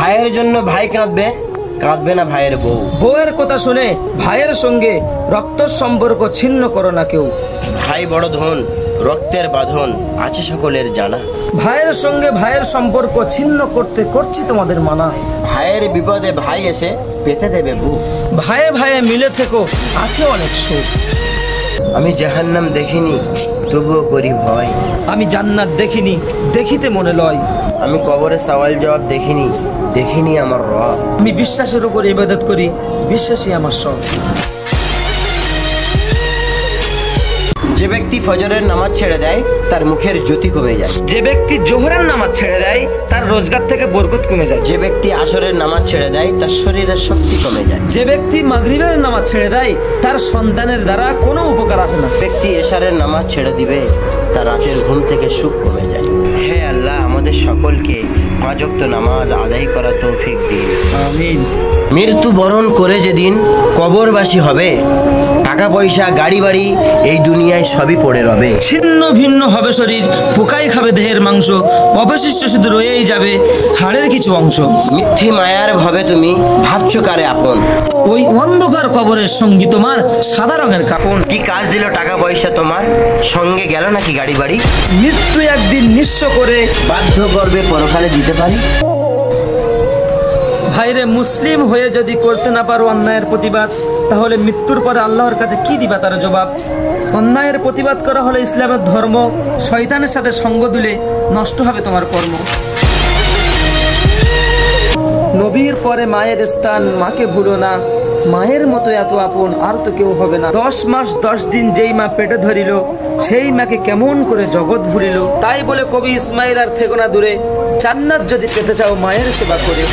ভাইয়ের জন্য ভাই কাঁদবে, কাঁদবে না ভাইয়ের বউ। বউয়ের কথা শুনে ভাইয়ের সঙ্গে রক্ত সম্পর্ক ছিন্ন করো না কেউ। ভাই বড় ধন, রক্তের বাঁধন আছে সকলের জানা। ভাইয়ের সঙ্গে ভাইয়ের সম্পর্ক ছিন্ন করতে করছি তোমাদের মানা। ভাইয়ের বিপদে ভাই এসে পেতে দেবে বুক। ভাইয়ে ভাইয়ে মিলে থেকো, আছে অনেক সুখ। আমি জাহান্নাম দেখিনি তবুও করি ভয়। আমি জান্নাত দেখিনি, দেখিতে মনে লয়। আমি কবরে সওয়াল জবাব দেখিনি, দেখিনি আমার রব। আমি বিশ্বাসের উপর ইবাদত করি, বিশ্বাসই আমার সব। যে ব্যক্তি ফজরের নামাজ ছেড়ে দেয় তার মুখের জ্যোতি কমে যায়। যে ব্যক্তি জোহরের নামাজ ছেড়ে দেয় তার রোজগার থেকে বরকত কমে যায়। যে ব্যক্তি আসরের নামাজ ছেড়ে দেয় তার শরীরের শক্তি কমে যায়। যে ব্যক্তি মাগরিবের নামাজ ছেড়ে দেয় তার সন্তানের দ্বারা কোনো উপকার আসে না। ব্যক্তি এশারের নামাজ ছেড়ে দিবে তার রাতের ঘুম থেকে সুখ কমে যায়। হে আল্লাহ, আমাদের সকলকে 5 ওয়াক্ত নামাজ আদায় করা তৌফিক দিন, আমিন। মৃত্যু বরণ করে যেদিন কবরবাসী হবে, টাকা পয়সা গাড়ি বাড়ি এই দুনিয়ায় সবই পড়ে রবে। ছিন্ন ভিন্ন হবে শরীর, পোকাই খাবে দেহের মাংস, অবশিষ্ট শুধু রয়েই যাবে হাড়ের কিছু অংশ। মিথ্যে মায়ার ভাবে তুমি ভাবছো কারে আপন, ওই অন্ধকার কবরের সঙ্গী তোমার সাদা রঙের কাপড়। কি কাজ দিল টাকা পয়সা তোমার, সঙ্গে গেল নাকি গাড়ি বাড়ি? মৃত্যু একদিন নিঃস্ব করে বাধ্য করবে পরকালে দিতে পারি। ভাইরে, মুসলিম হয়ে যদি করতে না পারো অন্যায়ের প্রতিবাদ, তাহলে মৃত্যুর পরে আল্লাহর কাছে কি দিবা তার জবাব? অন্যায়ের প্রতিবাদ করা হলে ইসলামের ধর্ম, শয়তানের সাথে সঙ্গ দিলে নষ্ট হবে তোমার কর্ম। নবীর পরে মায়ের স্থান, মাকে ভুলো না, মায়ের মতো এত আপন আর তো কেউ হবে না। 10 মাস 10 দিন যেই মা পেটে ধরিল, সেই মাকে কেমন করে জগৎ ভুলিল। তাই বলে কবি ইসমাইল আর থেকো না দূরে, জান্নাত যদি পেতে চাও মায়ের সেবা করে।